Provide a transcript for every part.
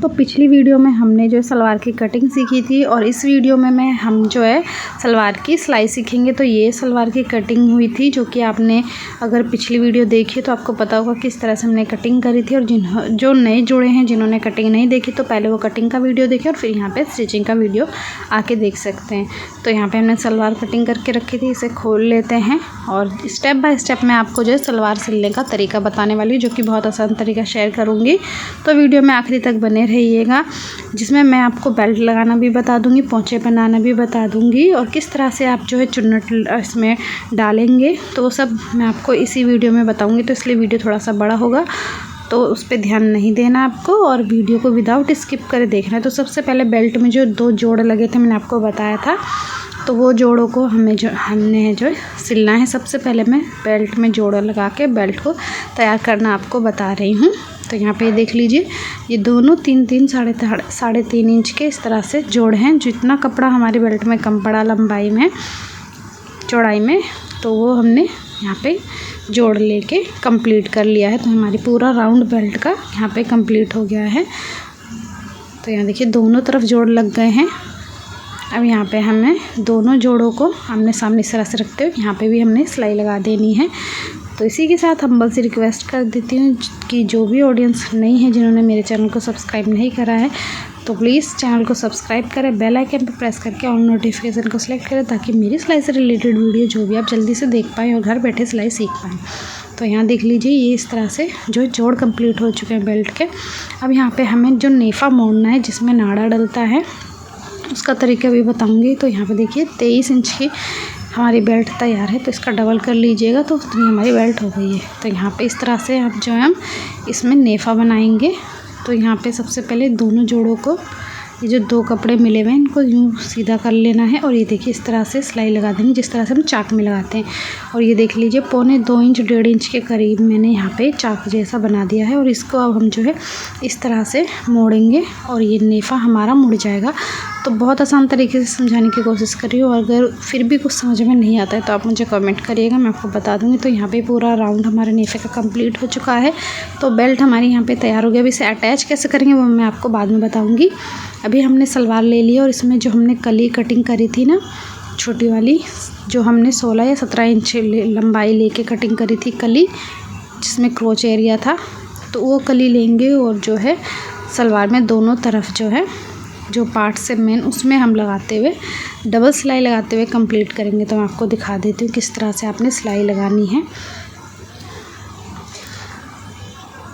तो पिछली वीडियो में हमने जो है सलवार की कटिंग सीखी थी और इस वीडियो में हम जो है सलवार की सिलाई सीखेंगे। तो ये सलवार की कटिंग हुई थी, जो कि आपने अगर पिछली वीडियो देखी तो आपको पता होगा किस तरह से हमने कटिंग करी थी। और जो नए जुड़े हैं, जिन्होंने कटिंग नहीं देखी, तो पहले वो कटिंग का वीडियो देखें और फिर यहाँ पर स्टिचिंग का वीडियो आके देख सकते हैं। तो यहाँ पर हमने सलवार कटिंग करके रखी थी, इसे खोल लेते हैं और स्टेप बाय स्टेप मैं आपको जो है सलवार सिलने का तरीका बताने वाली हूँ, जो कि बहुत आसान तरीका शेयर करूँगी। तो वीडियो में आखिरी तक बने रहिएगा, जिसमें मैं आपको बेल्ट लगाना भी बता दूंगी, पोंचे बनाना भी बता दूंगी और किस तरह से आप जो है चुन्नट इसमें डालेंगे, तो वो सब मैं आपको इसी वीडियो में बताऊंगी। तो इसलिए वीडियो थोड़ा सा बड़ा होगा, तो उस पर ध्यान नहीं देना आपको और वीडियो को विदाउट स्किप करे देखना है। तो सबसे पहले बेल्ट में जो 2 जोड़ लगे थे, मैंने आपको बताया था, तो वो जोड़ों को हमने जो सिलना है। सबसे पहले मैं बेल्ट में जोड़ लगा के बेल्ट को तैयार करना आपको बता रही हूँ। तो यहाँ पे देख लीजिए, ये दोनों 3-3 साढ़े 3 इंच के इस तरह से जोड़ हैं। जितना कपड़ा हमारे बेल्ट में कम पड़ा लंबाई में, चौड़ाई में, तो वो हमने यहाँ पे जोड़ लेके कंप्लीट कर लिया है। तो हमारी पूरा राउंड बेल्ट का यहाँ पे कंप्लीट हो गया है। तो यहाँ देखिए दोनों तरफ जोड़ लग गए हैं। अब यहाँ पे हमें दोनों जोड़ों को आमने सामने इस तरह से रखते हुए यहाँ पे भी हमने सिलाई लगा देनी है। तो इसी के साथ हम्बल से रिक्वेस्ट कर देती हूँ कि जो भी ऑडियंस नहीं है, जिन्होंने मेरे चैनल को सब्सक्राइब नहीं करा है, तो प्लीज़ चैनल को सब्सक्राइब करें, बेल आइकन पर प्रेस करके ऑल नोटिफिकेशन को सिलेक्ट करें, ताकि मेरी सिलाई से रिलेटेड वीडियो जो भी आप जल्दी से देख पाएँ और घर बैठे सिलाई सीख पाएँ। तो यहाँ देख लीजिए, ये इस तरह से जो जोड़ कंप्लीट हो चुके हैं बेल्ट के। अब यहाँ पर हमें जो नेफ़ा मोड़ना है, जिसमें नाड़ा डलता है, उसका तरीका भी बताऊँगी। तो यहाँ पर देखिए 23 इंच की हमारी बेल्ट तैयार है, तो इसका डबल कर लीजिएगा तो उतनी हमारी बेल्ट हो गई है। तो यहाँ पे इस तरह से आप जो है हम इसमें नेफ़ा बनाएंगे। तो यहाँ पे सबसे पहले दोनों जोड़ों को, ये जो 2 कपड़े मिले हुए हैं, इनको यूँ सीधा कर लेना है और ये देखिए इस तरह से सिलाई लगा देंगे, जिस तरह से हम चाक में लगाते हैं। और ये देख लीजिए 1.25 इंच 1.5 इंच के करीब मैंने यहाँ पे चाक जैसा बना दिया है। और इसको अब हम जो है इस तरह से मोड़ेंगे और ये नेफ़ा हमारा मुड़ जाएगा। तो बहुत आसान तरीके से समझाने की कोशिश कर रही हूँ, अगर फिर भी कुछ समझ में नहीं आता है तो आप मुझे कमेंट करिएगा, मैं आपको बता दूँगी। तो यहाँ पे पूरा राउंड हमारे नेफ़े का कंप्लीट हो चुका है। तो बेल्ट हमारी यहाँ पे तैयार हो गया। अब इसे अटैच कैसे करेंगे वो मैं आपको बाद में बताऊँगी। अभी हमने सलवार ले ली और इसमें जो हमने कली कटिंग करी थी ना, छोटी वाली, जो हमने 16 या 17 इंच लंबाई लेके कटिंग करी थी कली, जिसमें क्रोच एरिया था, तो वो कली लेंगे और जो है सलवार में दोनों तरफ जो है जो पार्ट से मेन, उसमें हम लगाते हुए डबल सिलाई लगाते हुए कंप्लीट करेंगे। तो मैं आपको दिखा देती हूँ किस तरह से आपने सिलाई लगानी है।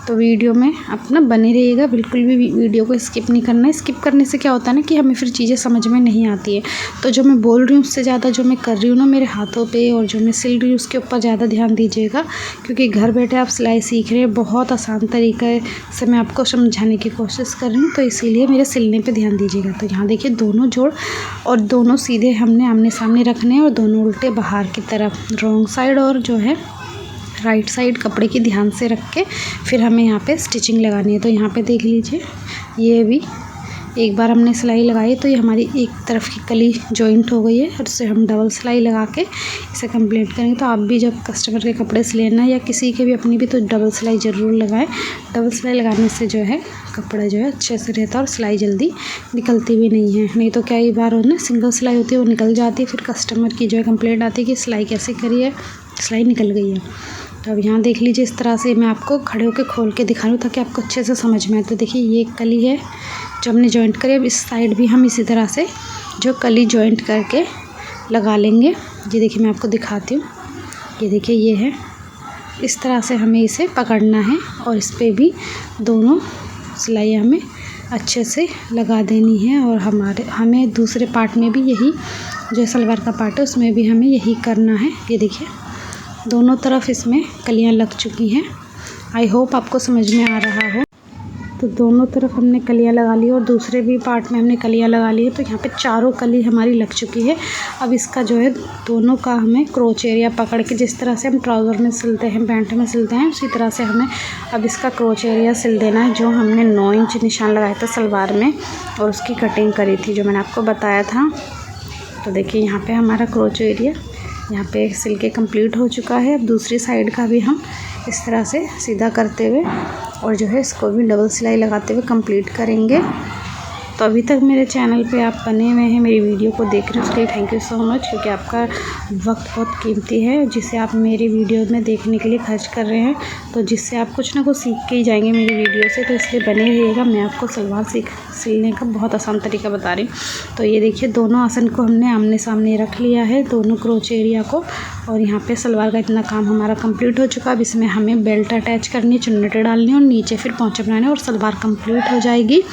तो वीडियो में अपना बने रहिएगा, बिल्कुल भी वीडियो को स्किप नहीं करना है। स्किप करने से क्या होता है ना कि हमें फिर चीज़ें समझ में नहीं आती है। तो जो मैं बोल रही हूँ उससे ज़्यादा जो मैं कर रही हूँ ना मेरे हाथों पे, और जो मैं सिल रही हूँ उसके ऊपर ज़्यादा ध्यान दीजिएगा, क्योंकि घर बैठे आप सिलाई सीख रहे हैं। बहुत आसान तरीके से मैं आपको समझाने की कोशिश कर रही हूँ, तो इसीलिए मेरे सिलने पर ध्यान दीजिएगा। तो यहाँ देखिए दोनों जोड़ और दोनों सीधे हमने आमने सामने रखने हैं और दोनों उल्टे बाहर की तरफ, रॉन्ग साइड और जो है राइट साइड कपड़े की ध्यान से रख के फिर हमें यहाँ पे स्टिचिंग लगानी है। तो यहाँ पे देख लीजिए, ये भी एक बार हमने सिलाई लगाई तो ये हमारी एक तरफ की कली जॉइंट हो गई है, और इससे हम डबल सिलाई लगा के इसे कंप्लीट करेंगे। तो आप भी जब कस्टमर के कपड़े सिलेना या किसी के भी अपनी भी, तो डबल सिलाई ज़रूर लगाएं। डबल सिलाई लगाने से जो है कपड़ा जो है अच्छे से रहता है और सिलाई जल्दी निकलती भी नहीं है। नहीं तो कई बार हो ना, सिंगल सिलाई होती है वो निकल जाती है, फिर कस्टमर की जो है कंप्लेंट आती है कि सिलाई कैसे करी है, सिलाई निकल गई है। तो अब यहाँ देख लीजिए, इस तरह से मैं आपको खड़े होकर खोल के दिखा रही हूँ ताकि आपको अच्छे से समझ में आए। तो देखिए ये कली है जो हमने जॉइंट करी। अब इस साइड भी हम इसी तरह से जो कली जॉइंट करके लगा लेंगे। ये देखिए मैं आपको दिखाती हूँ, ये देखिए ये है, इस तरह से हमें इसे पकड़ना है और इस पर भी दोनों सिलाई हमें अच्छे से लगा देनी है। और हमें दूसरे पार्ट में भी यही, जो सलवार का पार्ट है उसमें भी हमें यही करना है। ये देखिए दोनों तरफ इसमें कलियां लग चुकी हैं। आई होप आपको समझ में आ रहा हो। तो दोनों तरफ हमने कलियां लगा ली और दूसरे भी पार्ट में हमने कलियां लगा ली है। तो यहाँ पे चारों कली हमारी लग चुकी है। अब इसका जो है दोनों का हमें क्रोच एरिया पकड़ के, जिस तरह से हम ट्राउज़र में सिलते हैं, पैंट में सिलते हैं, उसी तरह से हमें अब इसका क्रोच एरिया सिल देना है, जो हमने 9 इंच निशान लगाया था सलवार में और उसकी कटिंग करी थी, जो मैंने आपको बताया था। तो देखिए यहाँ पे हमारा क्रोच एरिया यहाँ पे सिल के कंप्लीट हो चुका है। अब दूसरी साइड का भी हम इस तरह से सीधा करते हुए और जो है इसको भी डबल सिलाई लगाते हुए कंप्लीट करेंगे। तो अभी तक मेरे चैनल पे आप बने हुए हैं, मेरी वीडियो को देख रहे हैं, उसके लिए थैंक यू सो मच, क्योंकि आपका वक्त बहुत कीमती है जिसे आप मेरी वीडियो में देखने के लिए खर्च कर रहे हैं। तो जिससे आप कुछ ना कुछ सीख के ही जाएंगे मेरी वीडियो से, तो इसलिए बने रहिएगा। मैं आपको सलवार सिलने का बहुत आसान तरीका बता रही हूँ। तो ये देखिए दोनों आसन को हमने आमने सामने रख लिया है, दोनों क्रोच एरिया को, और यहाँ पे सलवार का इतना काम हमारा कंप्लीट हो चुका। अब इसमें हमें बेल्ट अटैच करनी, चुन्नटें डालनी और नीचे फिर पोंचे बनाने और सलवार कंप्लीट हो जाएगी।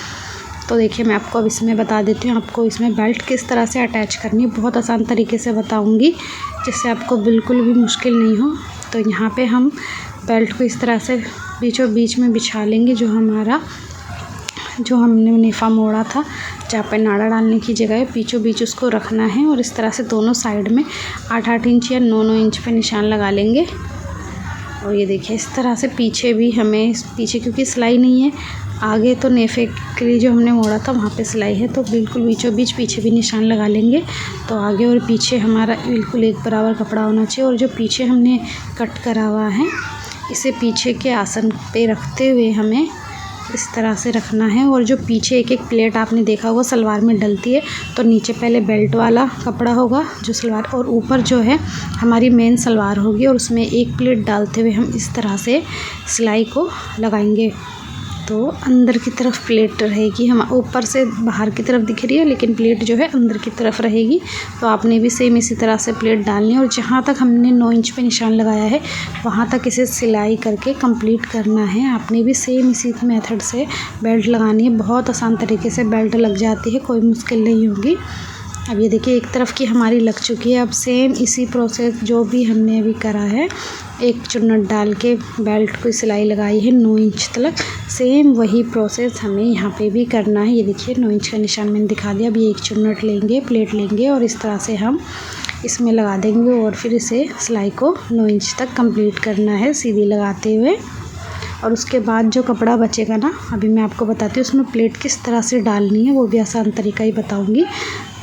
तो देखिए मैं आपको अब इसमें बता देती हूँ आपको इसमें बेल्ट किस तरह से अटैच करनी है। बहुत आसान तरीके से बताऊँगी जिससे आपको बिल्कुल भी मुश्किल नहीं हो। तो यहाँ पे हम बेल्ट को इस तरह से बीचों बीच में बिछा लेंगे। जो हमने नेफा मोड़ा था, जहाँ पे नाड़ा डालने की जगह है, बीचों बीच उसको रखना है और इस तरह से दोनों साइड में 8-8 इंच या 9-9 इंच पे निशान लगा लेंगे। और ये देखिए इस तरह से पीछे भी हमें, पीछे क्योंकि सिलाई नहीं है, आगे तो नेफे के लिए जो हमने मोड़ा था वहाँ पे सिलाई है, तो बिल्कुल बीचों बीच पीछे भी निशान लगा लेंगे। तो आगे और पीछे हमारा बिल्कुल एक बराबर कपड़ा होना चाहिए। और जो पीछे हमने कट करा हुआ है इसे पीछे के आसन पे रखते हुए हमें इस तरह से रखना है। और जो पीछे एक प्लेट आपने देखा होगा सलवार में डलती है, तो नीचे पहले बेल्ट वाला कपड़ा होगा जो सलवार, और ऊपर जो है हमारी मेन सलवार होगी, और उसमें एक प्लेट डालते हुए हम इस तरह से सिलाई को लगाएंगे। तो अंदर की तरफ प्लेट रहेगी, हम ऊपर से बाहर की तरफ दिख रही है लेकिन प्लेट जो है अंदर की तरफ रहेगी। तो आपने भी सेम इसी तरह से प्लेट डालनी है, और जहाँ तक हमने 9 इंच पे निशान लगाया है वहाँ तक इसे सिलाई करके कंप्लीट करना है। आपने भी सेम इसी मेथड से बेल्ट लगानी है। बहुत आसान तरीके से बेल्ट लग जाती है, कोई मुश्किल नहीं होगी। अब ये देखिए एक तरफ की हमारी लग चुकी है। अब सेम इसी प्रोसेस जो भी हमने अभी करा है, एक चुन्नट डाल के बेल्ट को सिलाई लगाई है 9 इंच तक, सेम वही प्रोसेस हमें यहाँ पे भी करना है। ये देखिए 9 इंच का निशान मैंने दिखा दिया। अब ये एक चुन्नट लेंगे, प्लेट लेंगे और इस तरह से हम इसमें लगा देंगे, और फिर इसे सिलाई को 9 इंच तक कंप्लीट करना है सीधी लगाते हुए। और उसके बाद जो कपड़ा बचेगा ना, अभी मैं आपको बताती हूँ उसमें प्लेट किस तरह से डालनी है, वो भी आसान तरीका ही बताऊँगी,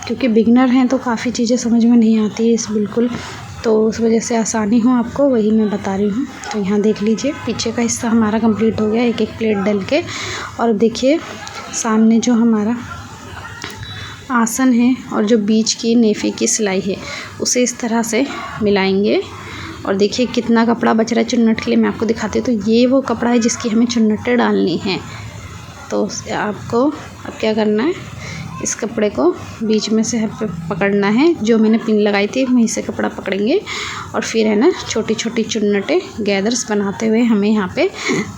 क्योंकि बिगनर हैं तो काफ़ी चीज़ें समझ में नहीं आती है इस बिल्कुल, तो उस वजह से आसानी हो आपको वही मैं बता रही हूँ। तो यहाँ देख लीजिए पीछे का हिस्सा हमारा कंप्लीट हो गया एक प्लेट डल के। और देखिए सामने जो हमारा आसन है और जो बीच की नेफे की सिलाई है उसे इस तरह से मिलाएंगे। और देखिए कितना कपड़ा बच रहा है चुन्नट के लिए, मैं आपको दिखाती हूँ। तो ये वो कपड़ा है जिसकी हमें चुन्नटें डालनी हैं। तो आपको अब क्या करना है, इस कपड़े को बीच में से पकड़ना है, जो मैंने पिन लगाई थी वहीं से कपड़ा पकड़ेंगे, और फिर है ना छोटी छोटी चुन्नटें गैदर्स बनाते हुए हमें यहाँ पे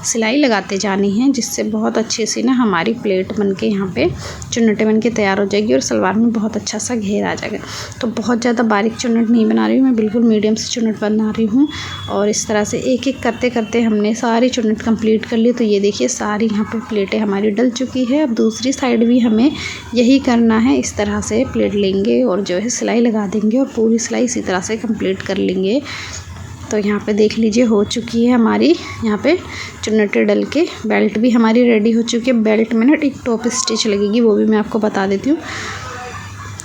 सिलाई लगाते जानी है, जिससे बहुत अच्छे से ना हमारी प्लेट बन के यहाँ पे चुन्नटें बन के तैयार हो जाएगी और सलवार में बहुत अच्छा सा घेर आ जाएगा। तो बहुत ज़्यादा बारीक चुन्नट नहीं बना रही हूँ मैं, बिल्कुल मीडियम से चुन्नट बना रही हूँ। और इस तरह से एक एक करते करते हमने सारी चुन्नट कंप्लीट कर ली। तो ये देखिए सारी यहाँ पे प्लेटें हमारी डल चुकी है। अब दूसरी साइड भी हमें यही करना है, इस तरह से प्लेट लेंगे और जो है सिलाई लगा देंगे और पूरी सिलाई इसी तरह से कंप्लीट कर लेंगे। तो यहाँ पे देख लीजिए हो चुकी है हमारी यहाँ पे चुन्नटें डल के, बेल्ट भी हमारी रेडी हो चुकी है। बेल्ट में ना एक टॉप स्टिच लगेगी, वो भी मैं आपको बता देती हूँ।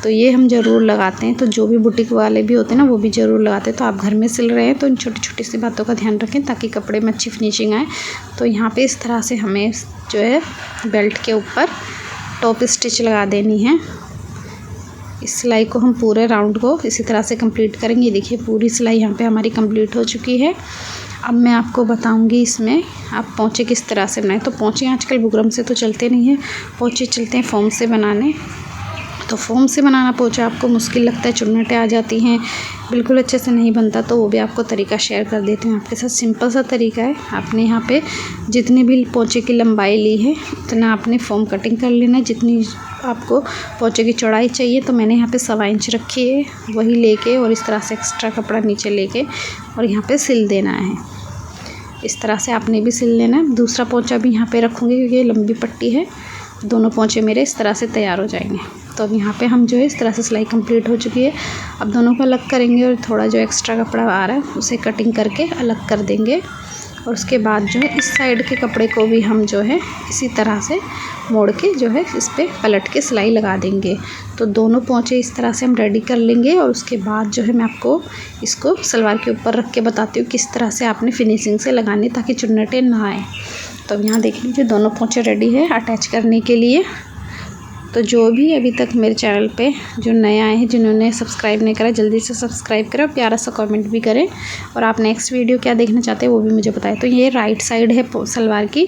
तो ये हम ज़रूर लगाते हैं, तो जो भी बुटीक वाले भी होते हैं ना वो भी ज़रूर लगाते हैं। तो आप घर में सिल रहे हैं तो इन छोटी छोटी सी बातों का ध्यान रखें ताकि कपड़े में अच्छी फिनिशिंग आए। तो यहाँ पे इस तरह से हमें जो है बेल्ट के ऊपर टॉप स्टिच लगा देनी है। इस सिलाई को हम पूरे राउंड को इसी तरह से कंप्लीट करेंगे। देखिए पूरी सिलाई यहाँ पे हमारी कंप्लीट हो चुकी है। अब मैं आपको बताऊंगी इसमें आप पोंचे किस तरह से बनाएं। तो पोंचे आजकल बुकरम से तो चलते नहीं हैं, पोंचे चलते हैं फोम से बनाने। तो फोम से बनाना पोंचा आपको मुश्किल लगता है, चुन्नटें आ जाती हैं, बिल्कुल अच्छे से नहीं बनता, तो वो भी आपको तरीका शेयर कर देती हूँ आपके साथ। सिंपल सा तरीका है, आपने यहाँ पे जितनी भी पोंचे की लंबाई ली है उतना आपने फोम कटिंग कर लेना है। जितनी आपको पोंचे की चौड़ाई चाहिए, तो मैंने यहाँ पे 1.25 इंच रखी है, वही लेके और इस तरह से एक्स्ट्रा कपड़ा नीचे लेके और यहाँ पर सिल देना है। इस तरह से आपने भी सिल लेना है। दूसरा पोंचा भी यहाँ पर रखूँगी क्योंकि ये लंबी पट्टी है। दोनों पोंचे मेरे इस तरह से तैयार हो जाएंगे। तो अब यहाँ पे हम जो है इस तरह से सिलाई कंप्लीट हो चुकी है। अब दोनों को अलग करेंगे और थोड़ा जो एक्स्ट्रा कपड़ा आ रहा है उसे कटिंग करके अलग कर देंगे। और उसके बाद जो है इस साइड के कपड़े को भी हम जो है इसी तरह से मोड़ के जो है इस पर पलट के सिलाई लगा देंगे। तो दोनों पोंचे इस तरह से हम रेडी कर लेंगे। और उसके बाद जो है मैं आपको इसको सलवार के ऊपर रख के बताती हूँ किस तरह से आपने फिनिशिंग से लगानी ताकि चुन्नटें ना आए। तो यहाँ देख लीजिए दोनों पोंचे रेडी है अटैच करने के लिए। तो जो भी अभी तक मेरे चैनल पे जो नए आए हैं, जिन्होंने सब्सक्राइब नहीं करा, जल्दी से सब्सक्राइब करें और प्यारा सा कमेंट भी करें, और आप नेक्स्ट वीडियो क्या देखना चाहते हैं वो भी मुझे बताएं। तो ये राइट साइड है सलवार की,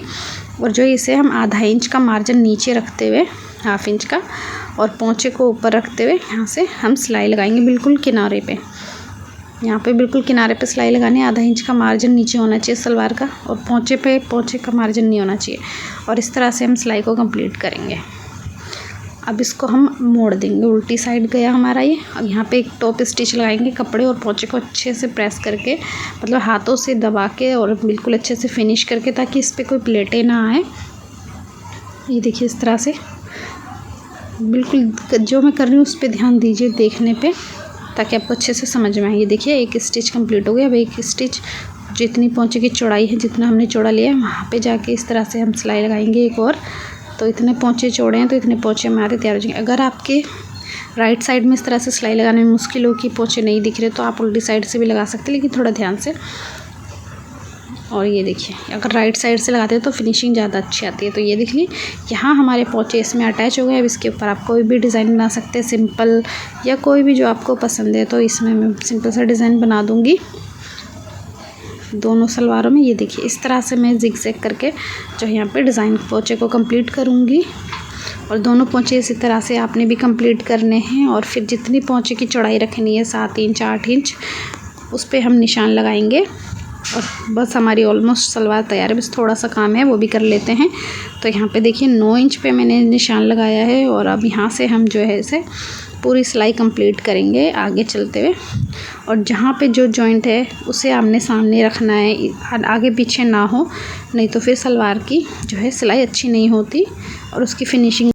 और जो इसे हम आधा इंच का मार्जिन नीचे रखते हुए, हाफ इंच का, और पोंचे को ऊपर रखते हुए यहाँ से हम सिलाई लगाएंगे बिल्कुल किनारे पे। यहाँ पे बिल्कुल किनारे पे सिलाई लगानी है। आधा इंच का मार्जिन नीचे होना चाहिए सलवार का, और पोंचे का मार्जिन नहीं होना चाहिए। और इस तरह से हम सिलाई को कंप्लीट करेंगे। अब इसको हम मोड़ देंगे, उल्टी साइड गया हमारा ये। अब यहाँ पे एक टॉप स्टिच लगाएंगे कपड़े और पोंचे को अच्छे से प्रेस करके, मतलब हाथों से दबा के और बिल्कुल अच्छे से फिनिश करके, ताकि इस पर कोई प्लेटें ना आए। ये देखिए इस तरह से बिल्कुल जो मैं कर रही हूँ उस पर ध्यान दीजिए देखने पे, ताकि आपको अच्छे से समझ में आए। ये देखिए एक स्टिच कंप्लीट हो गया। अब एक स्टिच जितनी पोंचे की चौड़ाई है, जितना हमने चौड़ा लिया है, वहाँ पे जाके इस तरह से हम सिलाई लगाएंगे एक और। तो इतने पोंचे चौड़े हैं तो इतने पोंचे हमारे तैयार हो जाएंगे। अगर आपके राइट साइड में इस तरह से सिलाई लगाने में मुश्किल हो कि पोंचे नहीं दिख रहे, तो आप उल्टी साइड से भी लगा सकते हैं, लेकिन थोड़ा ध्यान से। और ये देखिए अगर राइट साइड से लगाते हैं तो फिनिशिंग ज़्यादा अच्छी आती है। तो ये देखिए यहाँ हमारे पोंचे इसमें अटैच हो गए। अब इसके ऊपर आप कोई भी डिज़ाइन बना सकते हैं, सिंपल या कोई भी जो आपको पसंद है। तो इसमें मैं सिंपल सा डिज़ाइन बना दूँगी दोनों सलवारों में। ये देखिए इस तरह से मैं जिग-जैग करके जो यहाँ पे डिज़ाइन पोंचे को कंप्लीट करूँगी, और दोनों पोंचे इसी तरह से आपने भी कंप्लीट करने हैं। और फिर जितनी पोंचे की चौड़ाई रखनी है 7 इंच 8 इंच, उस पर हम निशान लगाएंगे। और बस हमारी ऑलमोस्ट सलवार तैयार है, बस थोड़ा सा काम है वो भी कर लेते हैं। तो यहाँ पे देखिए 9 इंच पे मैंने निशान लगाया है, और अब यहाँ से हम जो है इसे पूरी सिलाई कंप्लीट करेंगे आगे चलते हुए। और जहाँ पे जो जॉइंट है उसे आमने सामने रखना है, आगे पीछे ना हो, नहीं तो फिर सलवार की जो है सिलाई अच्छी नहीं होती और उसकी फिनिशिंग।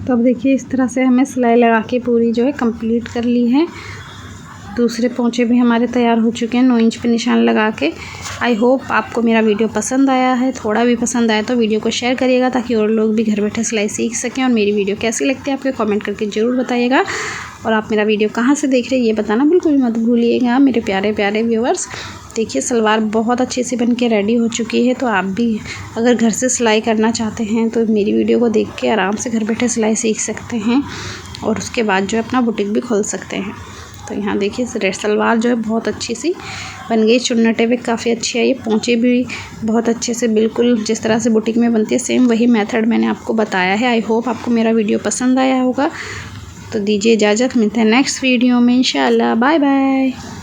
तो अब देखिए इस तरह से हमें सिलाई लगा के पूरी जो है कंप्लीट कर ली है। दूसरे पोंचे भी हमारे तैयार हो चुके हैं 9 इंच पे निशान लगा के। आई होप आपको मेरा वीडियो पसंद आया है। थोड़ा भी पसंद आया तो वीडियो को शेयर करिएगा, ताकि और लोग भी घर बैठे सिलाई सीख सकें। और मेरी वीडियो कैसी लगती है आपके कमेंट करके ज़रूर बताइएगा। और आप मेरा वीडियो कहाँ से देख रहे हैं ये बताना बिल्कुल मत भूलिएगा मेरे प्यारे प्यारे व्यूअर्स। देखिए सलवार बहुत अच्छे से बन के रेडी हो चुकी है। तो आप भी अगर घर से सिलाई करना चाहते हैं तो मेरी वीडियो को देख के आराम से घर बैठे सिलाई सीख सकते हैं, और उसके बाद जो है अपना बुटीक भी खोल सकते हैं। तो यहाँ देखिए रेड सलवार जो है बहुत अच्छी सी बन गई, चुन्नटे भी काफ़ी अच्छी आई है, पोंचे भी बहुत अच्छे से बिल्कुल जिस तरह से बुटीक में बनती है सेम वही मेथड मैंने आपको बताया है। आई होप आपको मेरा वीडियो पसंद आया होगा। तो दीजिए इजाज़त, मिलते हैं नेक्स्ट वीडियो में इंशाल्लाह। Bye bye.